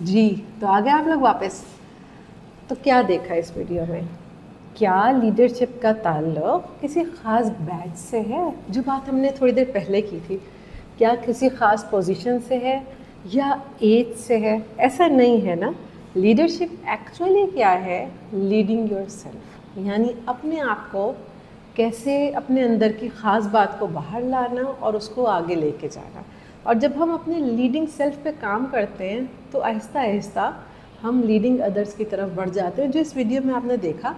جی تو آ گئے آپ لوگ واپس. تو کیا دیکھا اس ویڈیو میں؟ کیا لیڈرشپ کا تعلق کسی خاص بیچ سے ہے؟ جو بات ہم نے تھوڑی دیر پہلے کی تھی. کیا کسی خاص پوزیشن سے ہے یا ایج سے ہے؟ ایسا نہیں ہے نا. لیڈرشپ ایکچولی کیا ہے؟ لیڈنگ یور سیلف، یعنی اپنے آپ کو کیسے اپنے اندر کی خاص بات کو باہر لانا اور اس کو آگے لے کے جانا. اور جب ہم اپنے لیڈنگ سیلف پہ کام کرتے ہیں تو آہستہ آہستہ ہم لیڈنگ ادرس کی طرف بڑھ جاتے ہیں. جو اس ویڈیو میں آپ نے دیکھا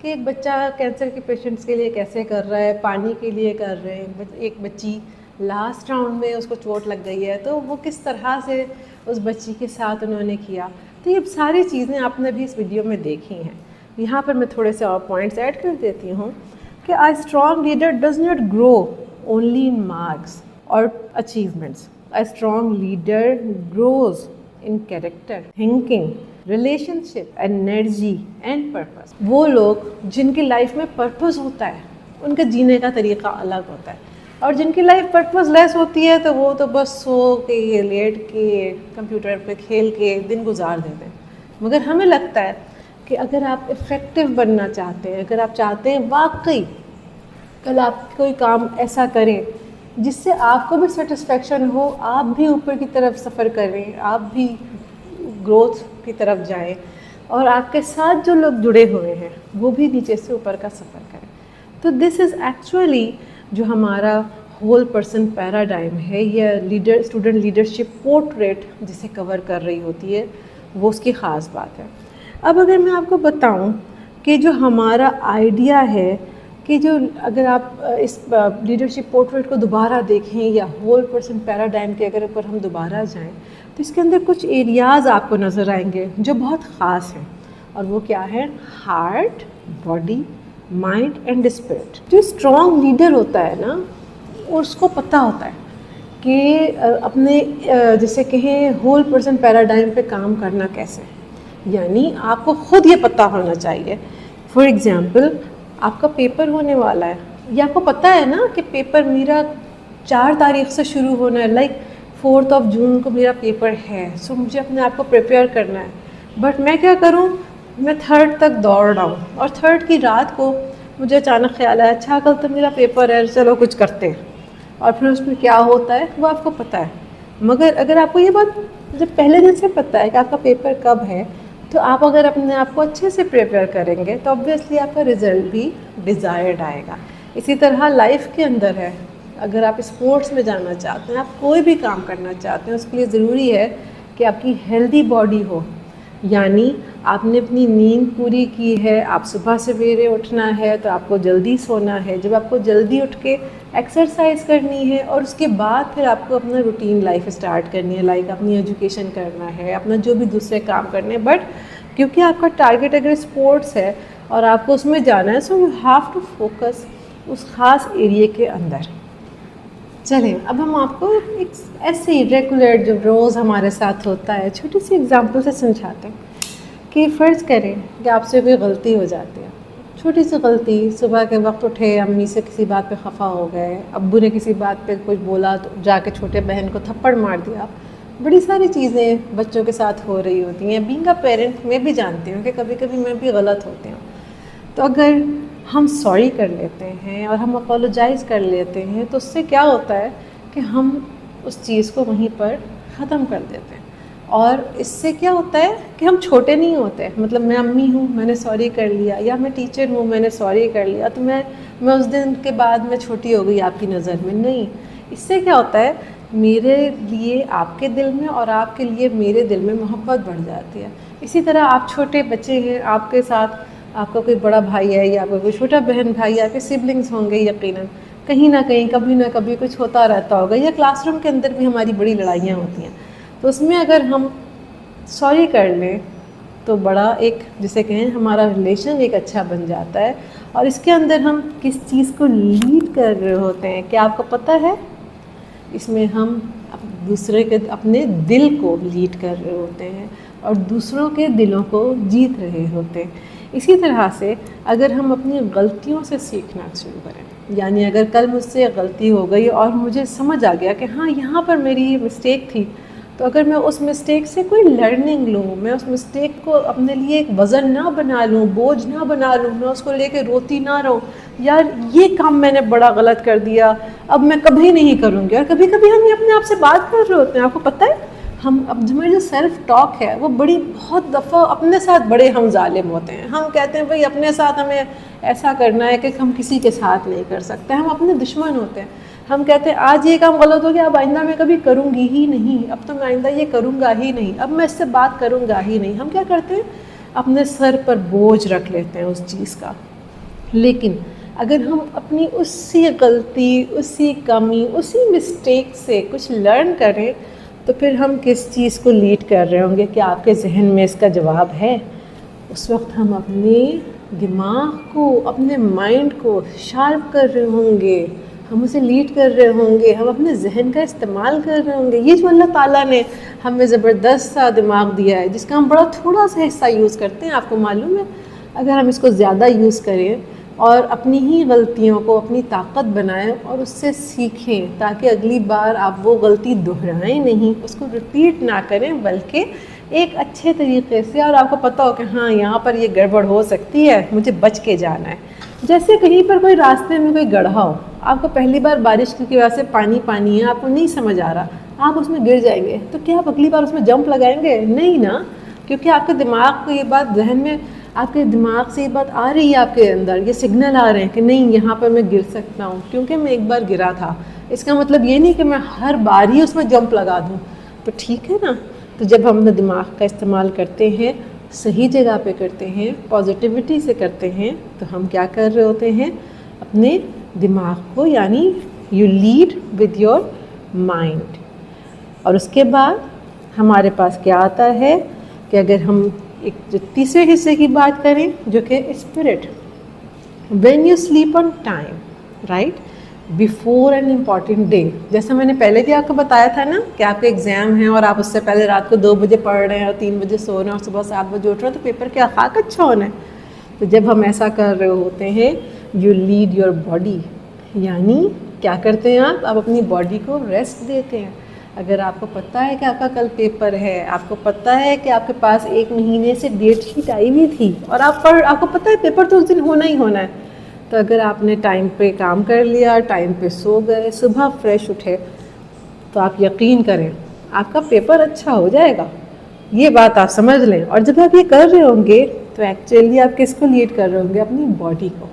کہ ایک بچہ کینسر کے پیشنٹس کے لیے کیسے کر رہا ہے، پانی کے لیے کر رہے ہیں. ایک بچی لاسٹ راؤنڈ میں اس کو چوٹ لگ گئی ہے تو وہ کس طرح سے اس بچی کے ساتھ انہوں نے کیا. تو یہ ساری چیزیں آپ نے بھی اس ویڈیو میں دیکھی ہیں. یہاں پر میں تھوڑے سے اور پوائنٹس ایڈ کر دیتی ہوں کہ a strong leader does not grow only in marks اور achievements. A strong leader grows in character, thinking, relationship, energy and purpose. وہ لوگ جن کی لائف میں پرپز ہوتا ہے ان کا جینے کا طریقہ الگ ہوتا ہے، اور جن کی لائف پرپز لیس ہوتی ہے تو وہ تو بس سو کے لیٹ کے کمپیوٹر پہ کھیل کے دن گزار دیتے ہیں. مگر ہمیں لگتا ہے کہ اگر آپ افیکٹو بننا چاہتے ہیں، اگر آپ چاہتے ہیں واقعی کل آپ کوئی کام ایسا کریں جس سے آپ کو بھی سیٹسفیکشن ہو، آپ بھی اوپر کی طرف سفر کریں، آپ بھی گروتھ کی طرف جائیں، اور آپ کے ساتھ جو لوگ جڑے ہوئے ہیں وہ بھی نیچے سے اوپر کا سفر کریں. تو دس از ایکچولی جو ہمارا ہول پرسن پیراڈائم ہے، یا اسٹوڈنٹ لیڈرشپ پورٹریٹ جسے کور کر رہی ہوتی ہے، وہ اس کی خاص بات ہے. اب اگر میں آپ کو بتاؤں کہ جو ہمارا آئیڈیا ہے کہ جو اگر آپ اس لیڈرشپ پورٹریٹ کو دوبارہ دیکھیں یا ہول پرسن پیراڈائم کے اگر اوپر ہم دوبارہ جائیں تو اس کے اندر کچھ ایریاز آپ کو نظر آئیں گے جو بہت خاص ہیں. اور وہ کیا ہے؟ Heart, body, mind and spirit. جو اسٹرانگ لیڈر ہوتا ہے نا، اس کو پتہ ہوتا ہے کہ اپنے جسے کہیں ہول پرسن پیراڈائم پہ کام کرنا کیسے. یعنی آپ کو خود یہ پتہ ہونا چاہیے. فار ایگزامپل آپ کا پیپر ہونے والا ہے، یا آپ کو پتہ ہے نا کہ پیپر میرا 4 تاریخ سے شروع ہونا ہے، لائک 4 جون کو میرا پیپر ہے، سو مجھے اپنے آپ کو پریپیئر کرنا ہے. بٹ میں کیا کروں؟ میں 3rd تک دوڑ رہا ہوں، اور 3rd کی رات کو مجھے اچانک خیال آیا اچھا کل تو میرا پیپر ہے، چلو کچھ کرتے ہیں. اور پھر اس میں کیا ہوتا ہے وہ آپ کو پتہ ہے. مگر اگر آپ کو یہ بات جب پہلے دن سے پتہ ہے کہ آپ کا پیپر کب ہے، تو آپ اگر اپنے آپ کو اچھے سے پریپیئر کریں گے تو obviously آپ کا رزلٹ بھی ڈیزائرڈ آئے گا. اسی طرح لائف کے اندر ہے، اگر آپ اسپورٹس میں جانا چاہتے ہیں، آپ کوئی بھی کام کرنا چاہتے ہیں، اس کے لیے ضروری ہے کہ آپ کی ہیلدی باڈی ہو. یعنی آپ نے اپنی نیند پوری کی ہے، آپ صبح سویرے اٹھنا ہے تو آپ کو جلدی سونا ہے. جب آپ کو جلدی اٹھ کے ایکسرسائز کرنی ہے اور اس کے بعد پھر آپ کو اپنا روٹین لائف اسٹارٹ کرنی ہے، لائک اپنی ایجوکیشن کرنا ہے، اپنا جو بھی دوسرے کام کرنے ہیں. بٹ کیونکہ آپ کا ٹارگیٹ اگر اسپورٹس ہے اور آپ کو اس میں جانا ہے، so you have to focus اس خاص ایریے کے اندر. چلیں اب ہم آپ کو ایک ایسے ہی ریگولر جو روز ہمارے ساتھ ہوتا ہے چھوٹی سی ایگزامپل سے سمجھاتے ہیں کہ فرض کریں کہ آپ سے کوئی غلطی ہو جاتی ہے، چھوٹی سی غلطی. صبح کے وقت اٹھے، امی سے کسی بات پہ خفا ہو گئے، ابو نے کسی بات پہ کچھ بولا تو جا کے چھوٹے بہن کو تھپڑ مار دیا. بڑی ساری چیزیں بچوں کے ساتھ ہو رہی ہوتی ہیں. بینگ اے پیرنٹ میں بھی جانتی ہوں کہ کبھی کبھی میں بھی غلط ہوتی ہوں. تو اگر ہم سوری کر لیتے ہیں اور ہم اپولوجائز کر لیتے ہیں تو اس سے کیا ہوتا ہے کہ ہم اس چیز کو وہیں پر ختم کر دیتے ہیں. اور اس سے کیا ہوتا ہے کہ ہم چھوٹے نہیں ہوتے. مطلب میں امی ہوں، میں نے سوری کر لیا، یا میں ٹیچر ہوں، میں نے سوری کر لیا تو میں اس دن کے بعد میں چھوٹی ہو گئی آپ کی نظر میں. نہیں، اس سے کیا ہوتا ہے میرے لیے آپ کے دل میں اور آپ کے لیے میرے دل میں محبت بڑھ جاتی ہے. اسی طرح آپ چھوٹے بچے ہیں، آپ کے ساتھ آپ کا کوئی بڑا بھائی ہے یا آپ کا کوئی چھوٹا بہن بھائی ہے، آپ کے سبلنگس ہوں گے یقیناً، کہیں نہ کہیں کبھی نہ کبھی کچھ ہوتا رہتا ہوگا، یا کلاس روم کے اندر بھی ہماری بڑی لڑائیاں ہوتی ہیں. تو اس میں اگر ہم سوری کر لیں تو بڑا ایک جسے کہیں ہمارا ریلیشن ایک اچھا بن جاتا ہے. اور اس کے اندر ہم کس چیز کو لیڈ کر رہے ہوتے ہیں کیا آپ کو پتہ ہے؟ اس میں ہم دوسرے کے اپنے دل کو لیڈ کر رہے ہوتے ہیں اور دوسروں کے دلوں کو جیت رہے ہوتے ہیں. اسی طرح سے اگر ہم اپنی غلطیوں سے سیکھنا شروع کریں، یعنی اگر کل مجھ سے غلطی ہو گئی اور مجھے سمجھ آ گیا کہ ہاں یہاں پر میری مسٹیک تھی، تو اگر میں اس مسٹیک سے کوئی لرننگ لوں، میں اس مسٹیک کو اپنے لیے ایک وزن نہ بنا لوں، بوجھ نہ بنا لوں، میں اس کو لے کے روتی نہ رہوں یار یہ کام میں نے بڑا غلط کر دیا، اب میں کبھی نہیں کروں گی. اور کبھی کبھی ہم یہ اپنے آپ سے بات کر رہے ہوتے ہیں، آپ کو پتہ ہے اب ہماری جو سیلف ٹاک ہے وہ بہت دفعہ اپنے ساتھ بڑے ہم ظالم ہوتے ہیں. ہم کہتے ہیں بھائی اپنے ساتھ ہمیں ایسا کرنا ہے کہ ہم کسی کے ساتھ نہیں کر سکتے، ہم اپنے دشمن ہوتے ہیں. ہم کہتے ہیں آج یہ کام غلط ہو گیا، اب آئندہ میں کبھی کروں گی ہی نہیں، اب تو میں آئندہ یہ کروں گا ہی نہیں، اب میں اس سے بات کروں گا ہی نہیں. ہم کیا کرتے ہیں اپنے سر پر بوجھ رکھ لیتے ہیں اس چیز کا. لیکن اگر ہم اپنی اسی غلطی، اسی کمی، اسی مسٹیک سے کچھ لرن کریں تو پھر ہم کس چیز کو لیڈ کر رہے ہوں گے؟ کہ آپ کے ذہن میں اس کا جواب ہے. اس وقت ہم اپنے دماغ کو، اپنے مائنڈ کو شارپ کر رہے ہوں گے، ہم اسے لیڈ کر رہے ہوں گے، ہم اپنے ذہن کا استعمال کر رہے ہوں گے. یہ جو اللہ تعالیٰ نے ہمیں زبردست سا دماغ دیا ہے جس کا ہم بڑا تھوڑا سا حصہ یوز کرتے ہیں، آپ کو معلوم ہے اگر ہم اس کو زیادہ یوز کریں اور اپنی ہی غلطیوں کو اپنی طاقت بنائیں اور اس سے سیکھیں تاکہ اگلی بار آپ وہ غلطی دہرائیں نہیں، اس کو رپیٹ نہ کریں بلکہ ایک اچھے طریقے سے، اور آپ کو پتہ ہو کہ ہاں یہاں پر یہ گڑبڑ ہو سکتی ہے، مجھے بچ کے جانا ہے. جیسے کہیں پر کوئی راستے میں کوئی گڑھا ہو، آپ کو پہلی بار بارش کی وجہ سے پانی ہے، آپ کو نہیں سمجھ آ رہا، آپ اس میں گر جائیں گے تو کیا آپ اگلی بار اس میں جمپ لگائیں گے؟ نہیں نا، کیونکہ آپ کے دماغ کو یہ بات ذہن میں، آپ کے دماغ سے یہ بات آ رہی ہے، آپ کے اندر یہ سگنل آ رہے ہیں کہ نہیں یہاں پر میں گر سکتا ہوں کیونکہ میں ایک بار گرا تھا. اس کا مطلب یہ نہیں کہ میں ہر بار ہی اس میں جمپ لگا دوں. تو ٹھیک ہے نا. تو جب ہم اپنے دماغ کا استعمال کرتے ہیں، صحیح جگہ پہ کرتے ہیں، پازیٹیوٹی سے کرتے ہیں، تو ہم کیا کر رہے ہوتے ہیں اپنے دماغ کو، یعنی you lead with your mind. اور اس کے بعد ہمارے پاس کیا آتا ہے کہ اگر ہم ایک جو تیسرے حصے کی بات کریں جو کہ spirit. When you sleep on time right before an important day, جیسا میں نے پہلے بھی آپ کو بتایا تھا نا کہ آپ کے ایگزام ہیں اور آپ اس سے پہلے رات کو 2 بجے پڑھ رہے ہیں اور 3 بجے سو رہے ہیں اور صبح 7 بجے اٹھ رہے ہیں تو پیپر کے خاک اچھا ہونا ہے. تو جب ہم ایسا کر رہے ہوتے ہیں یو لیڈ یور باڈی، یعنی کیا کرتے ہیں آپ اپنی باڈی کو ریسٹ دیتے ہیں. اگر آپ کو پتہ ہے کہ آپ کا کل پیپر ہے، آپ کو پتہ ہے کہ آپ کے پاس 1 مہینے سے ڈیٹ شیٹ آئی ہوئی تھی اور آپ کو پتہ ہے پیپر تو اس دن ہونا ہی ہونا ہے، تو اگر آپ نے ٹائم پہ کام کر لیا، ٹائم پہ سو گئے، صبح فریش اٹھے، تو آپ یقین کریں آپ کا پیپر اچھا ہو جائے گا. یہ بات آپ سمجھ لیں. اور جب آپ یہ کر رہے ہوں گے تو ایکچولی آپ کس کو لیڈ کر رہے ہوں گے؟ اپنی باڈی کو.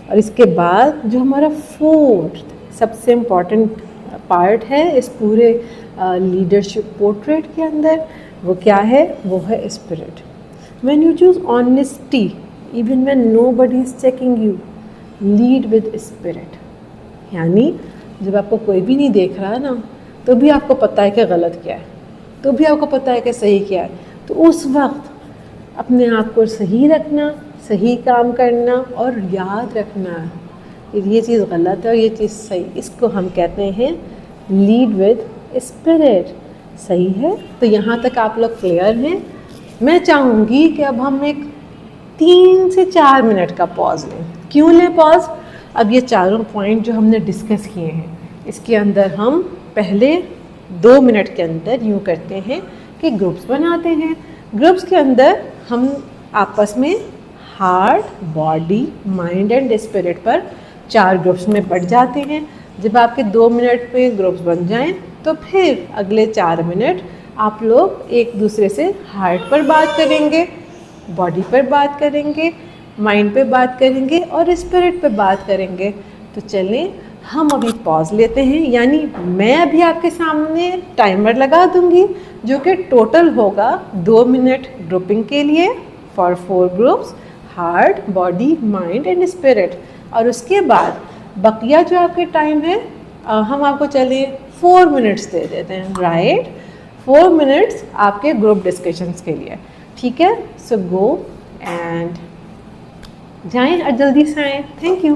اور اس کے بعد جو ہمارا فورتھ سب سے امپورٹنٹ پارٹ ہے اس پورے لیڈرشپ پورٹریٹ کے اندر، وہ کیا ہے؟ وہ ہے spirit. When you choose honesty even when nobody is checking you, lead with spirit. یعنی جب آپ کو کوئی بھی نہیں دیکھ رہا نا تو بھی آپ کو پتہ ہے کہ غلط کیا ہے، تو بھی آپ کو پتہ ہے کہ صحیح کیا ہے، تو اس وقت اپنے آپ کو صحیح رکھنا، صحیح کام کرنا اور یاد رکھنا یہ چیز غلط ہے اور یہ چیز صحیح، اس کو ہم کہتے ہیں لیڈ ود اسپرٹ. صحیح ہے. تو یہاں تک آپ لوگ کلیئر ہیں؟ میں چاہوں گی کہ اب ہم ایک 3 سے 4 منٹ کا پاز لیں. کیوں لیں پاز؟ اب یہ چاروں پوائنٹ جو ہم نے ڈسکس کیے ہیں اس کے اندر ہم پہلے 2 منٹ کے اندر یوں کرتے ہیں کہ گروپس بناتے ہیں. گروپس کے اندر ہم آپس میں heart, body, mind and spirit per 4 groups میں بٹ جاتے ہیں. جب آپ کے 2 منٹ پہ گروپس بن جائیں تو پھر اگلے 4 منٹ آپ لوگ ایک دوسرے سے ہارٹ پر بات کریں گے، باڈی پر بات کریں گے، مائنڈ پہ بات کریں گے اور اسپرٹ پہ بات کریں گے. تو چلیں ہم ابھی پاز لیتے ہیں، یعنی میں ابھی آپ کے سامنے ٹائمر لگا دوں گی جو کہ ٹوٹل ہوگا 2 منٹ گروپنگ کے لیے for 4 groups, heart, body, mind and spirit. اور اس کے بعد بقیہ جو آپ کے ٹائم ہے ہم آپ کو چلیے 4 منٹس دے دیتے ہیں، رائٹ. 4 منٹس آپ کے گروپ ڈسکشنس کے لیے. ٹھیک ہے. سو گو اینڈ جائیں اور جلدی سے آئیں. Thank you.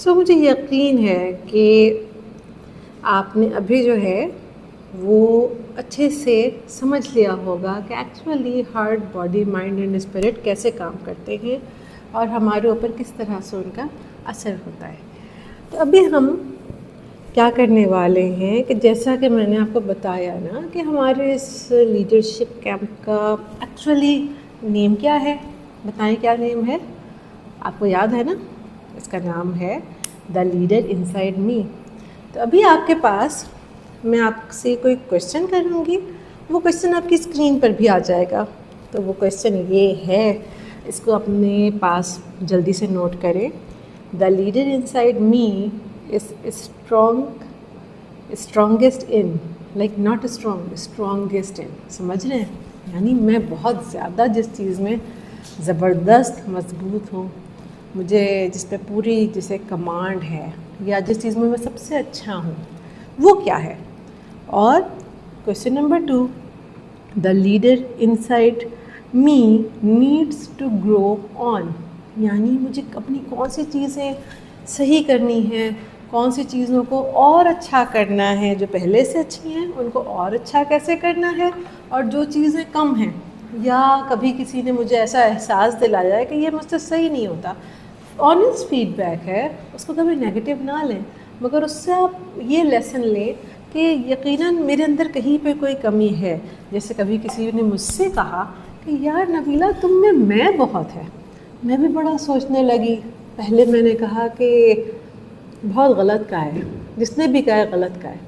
مجھے یقین ہے کہ آپ نے ابھی جو ہے وہ اچھے سے سمجھ لیا ہوگا کہ actually heart, body, mind and spirit کیسے کام کرتے ہیں اور ہمارے اوپر کس طرح سے ان کا اثر ہوتا ہے. تو ابھی ہم کیا کرنے والے ہیں کہ جیسا کہ میں نے آپ کو بتایا نا کہ ہمارے اس لیڈرشپ کیمپ کا ایکچولی نیم کیا ہے. بتائیں کیا نیم ہے؟ آپ کو یاد ہے نا؟ اس کا نام ہے دا لیڈر انسائڈ می. تو ابھی آپ کے پاس میں آپ سے کوئی کویشچن کروں گی، وہ کویشچن آپ کی اسکرین پر بھی آ جائے گا. تو وہ کویشچن یہ ہے، اس کو اپنے پاس جلدی سے نوٹ کریں. The leader inside me is strongest in, like not strong, strongest in. سمجھ رہے ہیں؟ یعنی میں بہت زیادہ جس چیز میں زبردست مضبوط ہوں، مجھے جس پہ پوری جسے کمانڈ ہے، یا جس چیز میں سب سے اچھا ہوں، وہ کیا ہے. اور question number 2، the leader inside me needs to grow on. یعنی مجھے اپنی کون سی چیزیں صحیح کرنی ہیں، کون سی چیزوں کو اور اچھا کرنا ہے، جو پہلے سے اچھی ہیں ان کو اور اچھا کیسے کرنا ہے، اور جو چیزیں کم ہیں یا کبھی کسی نے مجھے ایسا احساس دلایا ہے کہ یہ مجھ سے صحیح نہیں ہوتا. آنیسٹ فیڈ بیک ہے، اس کو کبھی نیگیٹو نہ لیں، مگر اس سے آپ یہ لیسن لیں کہ یقیناً میرے اندر کہیں پہ کوئی کمی ہے. جیسے کبھی کسی نے مجھ سے کہا کہ یار نبیلہ تم میں بہت ہے. میں بھی بڑا سوچنے لگی. پہلے میں نے کہا کہ بہت غلط کہا ہے، جس نے بھی کہا ہے غلط کہا ہے.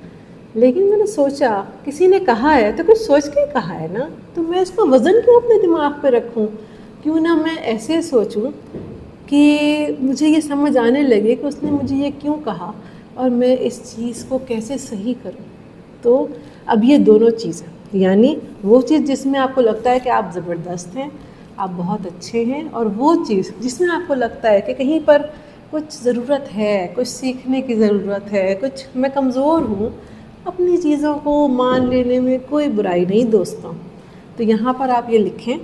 لیکن میں نے سوچا کسی نے کہا ہے تو کچھ سوچ کے کہا ہے نا، تو میں اس کو وزن کیوں اپنے دماغ پہ رکھوں؟ کیوں نہ میں ایسے سوچوں کہ مجھے یہ سمجھ آنے لگے کہ اس نے مجھے یہ کیوں کہا اور میں اس چیز کو کیسے صحیح کروں. تو اب یہ دونوں چیزیں، یعنی وہ چیز جس میں آپ کو لگتا ہے کہ آپ زبردست ہیں، آپ بہت اچھے ہیں، اور وہ چیز جس میں آپ کو لگتا ہے کہ کہیں پر کچھ ضرورت ہے، کچھ سیکھنے کی ضرورت ہے، کچھ میں کمزور ہوں. اپنی چیزوں کو مان لینے میں کوئی برائی نہیں دوستوں. تو یہاں پر آپ یہ لکھیں،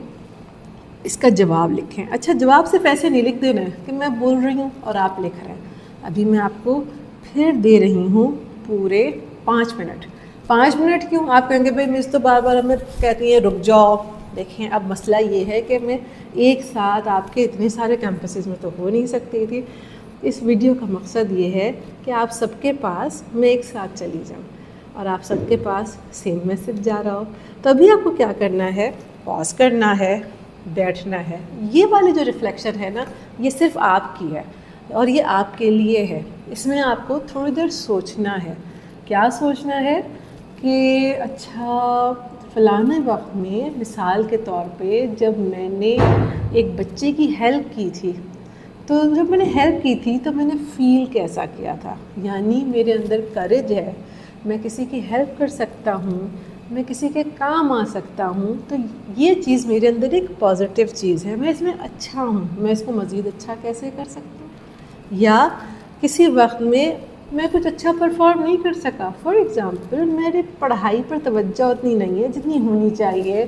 اس کا جواب لکھیں. اچھا جواب صرف ایسے نہیں لکھ دینا ہے کہ میں بول رہی ہوں اور آپ لکھ رہے ہیں. ابھی میں آپ کو پھر دے رہی ہوں پورے 5 منٹ. 5 منٹ کیوں؟ آپ کہیں گے بھائی مجھ تو بار بار ہمیں کہتی ہیں رک جاؤ. دیکھیں اب مسئلہ یہ ہے کہ میں ایک ساتھ آپ کے اتنے سارے کیمپسز میں تو ہو نہیں سکتی تھی. اس ویڈیو کا مقصد یہ ہے کہ آپ سب کے پاس میں ایک ساتھ چلی جاؤں اور آپ سب کے پاس سیم میسج جا رہا ہو. تو ابھی آپ کو کیا کرنا ہے؟ پاز کرنا ہے، بیٹھنا ہے. یہ والی جو ریفلیکشن ہے نا، یہ صرف آپ کی ہے اور یہ آپ کے لیے ہے. اس میں آپ کو تھوڑی دیر سوچنا ہے. کیا سوچنا ہے؟ کہ اچھا فلانے وقت میں مثال کے طور پہ جب میں نے ایک بچے کی ہیلپ کی تھی، تو جب میں نے ہیلپ کی تھی تو میں نے فیل کیسا کیا تھا. یعنی میرے اندر کریج ہے، میں کسی کی ہیلپ کر سکتا ہوں، میں کسی کے کام آ سکتا ہوں. تو یہ چیز میرے اندر ایک پازیٹیو چیز ہے، میں اس میں اچھا ہوں. میں اس کو مزید اچھا کیسے کر سکتا ہوں؟ یا کسی وقت میں کچھ اچھا پرفارم نہیں کر سکا. فار ایگزامپل میرے پڑھائی پر توجہ اتنی نہیں ہے جتنی ہونی چاہیے.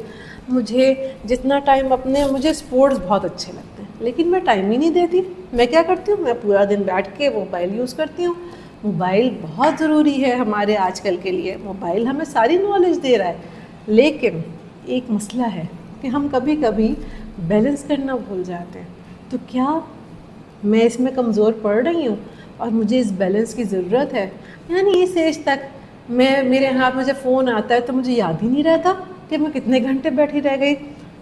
مجھے جتنا ٹائم مجھے اسپورٹس بہت اچھے لگتے ہیں لیکن میں ٹائم ہی نہیں دیتی. میں کیا کرتی ہوں؟ میں پورا دن بیٹھ کے موبائل یوز کرتی ہوں. موبائل بہت ضروری ہے ہمارے آج کل کے لیے. موبائل ہمیں ساری نالج دے رہا ہے، لیکن ایک مسئلہ ہے کہ ہم کبھی کبھی بیلنس کرنا بھول جاتے ہیں. تو کیا میں اس میں کمزور پڑ رہی ہوں اور مجھے اس بیلنس کی ضرورت ہے؟ یعنی اس ایج تک میرے ہاتھ مجھے فون آتا ہے تو مجھے یاد ہی نہیں رہتا کہ میں کتنے گھنٹے بیٹھی رہ گئی.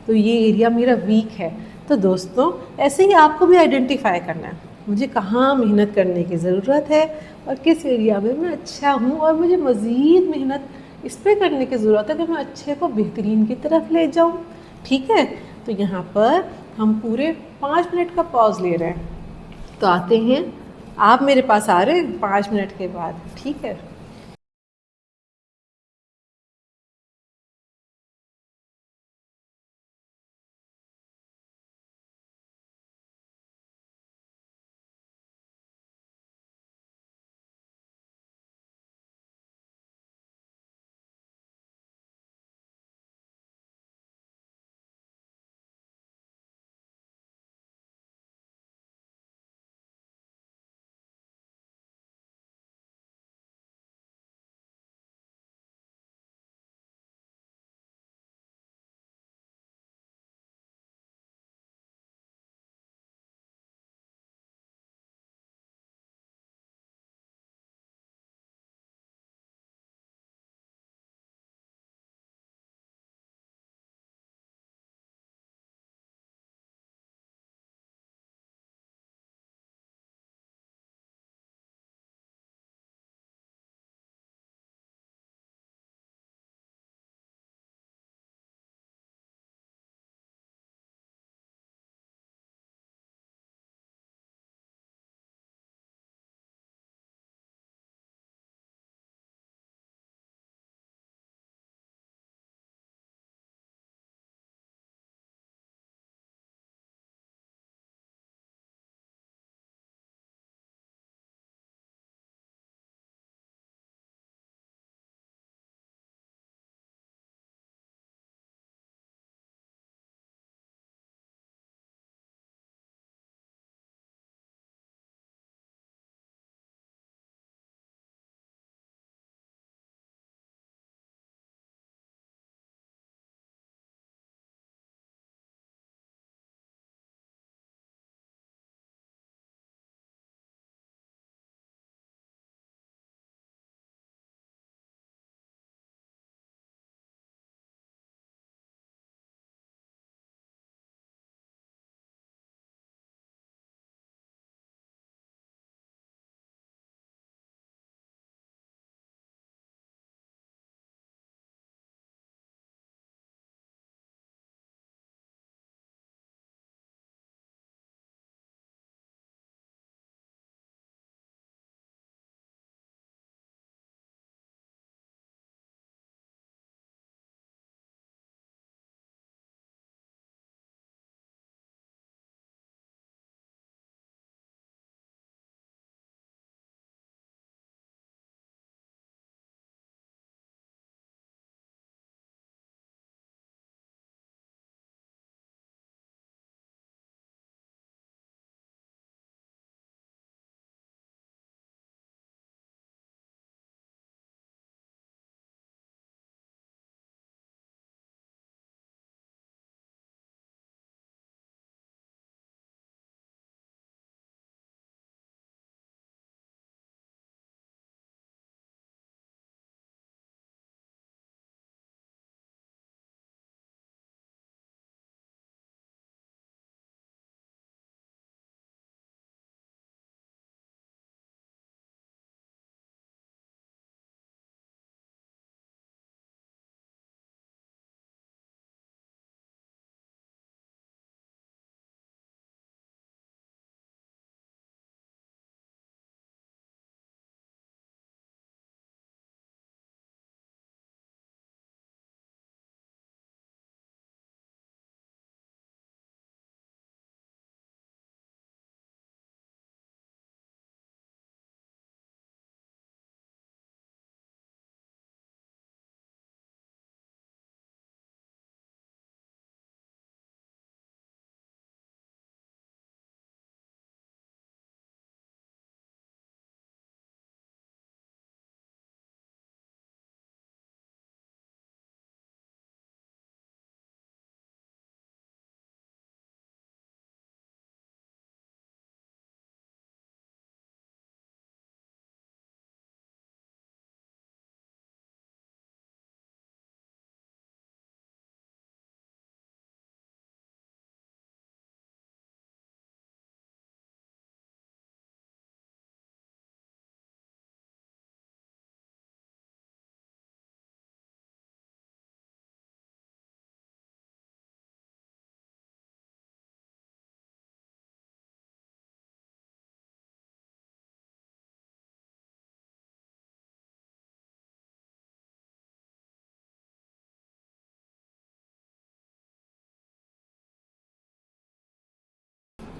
تو یہ ایریا میرا ویک ہے. تو دوستوں ایسے ہی آپ کو بھی آئیڈینٹیفائی کرنا ہے، مجھے کہاں محنت کرنے کی ضرورت ہے اور کس ایریا میں اچھا ہوں اور مجھے مزید محنت اس پہ کرنے کی ضرورت ہے کہ میں اچھے کو بہترین کی طرف لے جاؤں. ٹھیک ہے؟ تو یہاں پر ہم پورے 5 منٹ کا پاز لے رہے ہیں. تو آتے ہیں، آپ میرے پاس آ رہے ہیں 5 منٹ کے بعد. ٹھیک ہے؟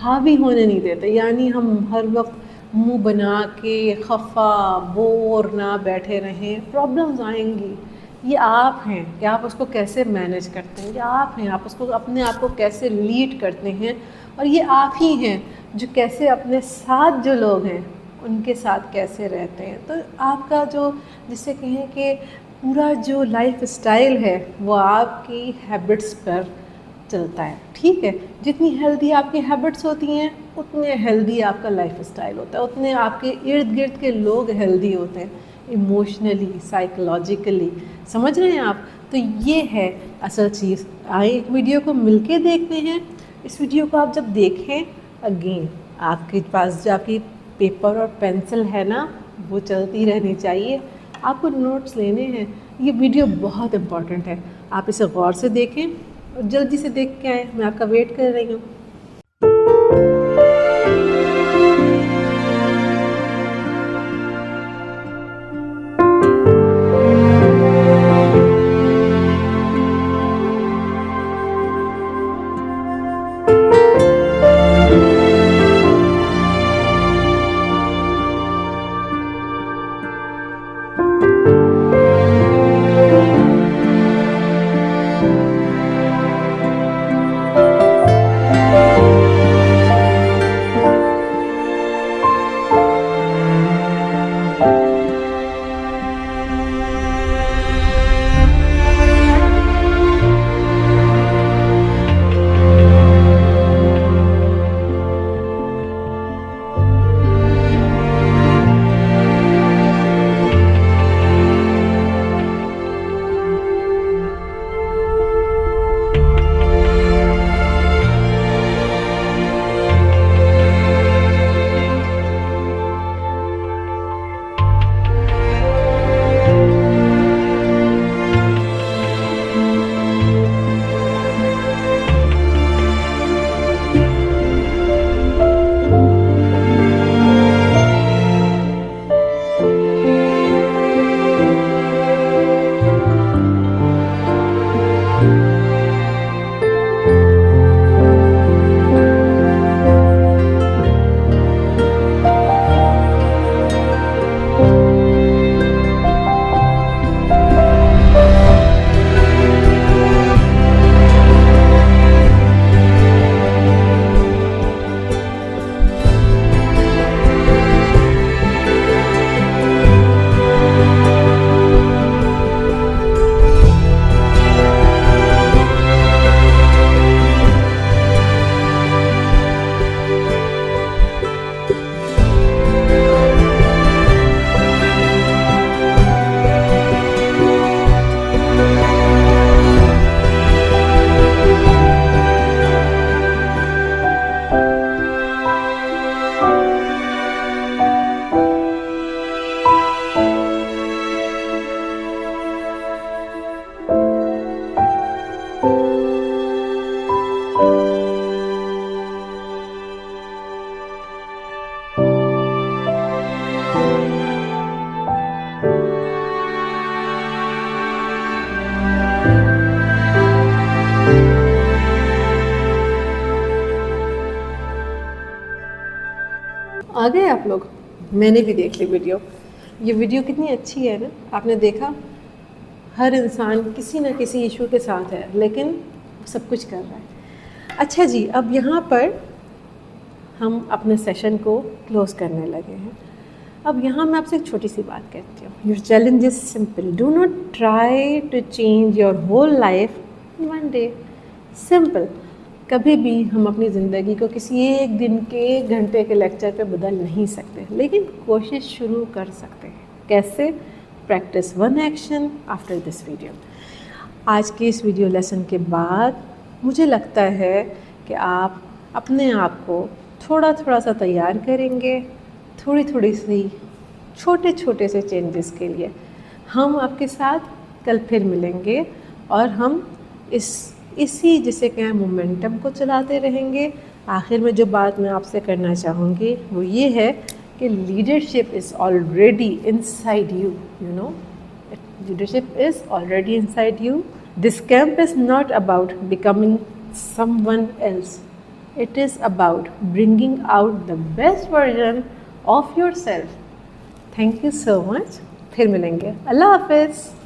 حاوی ہونے نہیں دیتے، یعنی ہم ہر وقت منہ بنا کے خفا بور نہ بیٹھے رہیں، پرابلمز آئیں گی. یہ آپ ہیں کہ آپ اس کو کیسے مینیج کرتے ہیں، یہ آپ ہیں آپ اس کو اپنے آپ کو کیسے لیڈ کرتے ہیں، اور یہ آپ ہی ہیں جو کیسے اپنے ساتھ جو لوگ ہیں ان کے ساتھ کیسے رہتے ہیں. تو آپ کا جو جسے کہیں کہ پورا جو لائف اسٹائل ہے وہ آپ کی ہیبٹس پر چلتا ہے. ٹھیک ہے، جتنی ہیلدی آپ کی ہیبٹس ہوتی ہیں اتنے ہیلدی آپ کا لائف اسٹائل ہوتا ہے، اتنے آپ کے ارد گرد کے لوگ ہیلدی ہوتے ہیں، ایموشنلی سائیکولوجیکلی. سمجھ رہے ہیں آپ؟ تو یہ ہے اصل چیز. آئے ایک ویڈیو کو مل کے دیکھتے ہیں. اس ویڈیو کو آپ جب دیکھیں اگین آپ کے پاس جو آپ کی پیپر اور پینسل ہے نا وہ چلتی رہنی چاہیے. آپ کو نوٹس لینے ہیں. یہ ویڈیو بہت امپورٹنٹ ہے، آپ اسے غور سے دیکھیں اور جلدی سے دیکھ کے آئیں. میں آپ کا ویٹ کر رہی ہوں. آ گئے آپ لوگ؟ میں نے بھی دیکھ لی ویڈیو. یہ ویڈیو کتنی اچھی ہے نا. آپ نے دیکھا ہر انسان کسی نہ کسی ایشو کے ساتھ ہے لیکن سب کچھ کر رہا ہے. اچھا جی، اب یہاں پر ہم اپنے سیشن کو کلوز کرنے لگے ہیں. اب یہاں میں آپ سے ایک چھوٹی سی بات کہتی ہوں. Your challenge is simple. Do not try to change your whole life in one day. Simple. کبھی بھی ہم اپنی زندگی کو کسی ایک دن کے 1 گھنٹے کے لیکچر پہ بدل نہیں سکتے، لیکن کوشش شروع کر سکتے ہیں. کیسے؟ Practice 1 action after this video. آج کے اس ویڈیو لیسن کے بعد مجھے لگتا ہے کہ آپ اپنے آپ کو تھوڑا تھوڑا سا تیار کریں گے، تھوڑی تھوڑی سی چھوٹے چھوٹے سے چینجز کے لیے. ہم آپ کے ساتھ کل پھر ملیں گے اور ہم اسی جسے کہ مومنٹم کو چلاتے رہیں گے. آخر میں جو بات میں آپ سے کرنا چاہوں گی وہ یہ ہے کہ leadership is already inside you. You know leadership is already inside you. This camp is not about becoming someone else. It is about bringing out the best version of yourself. Thank you so much. پھر ملیں گے. اللہ حافظ.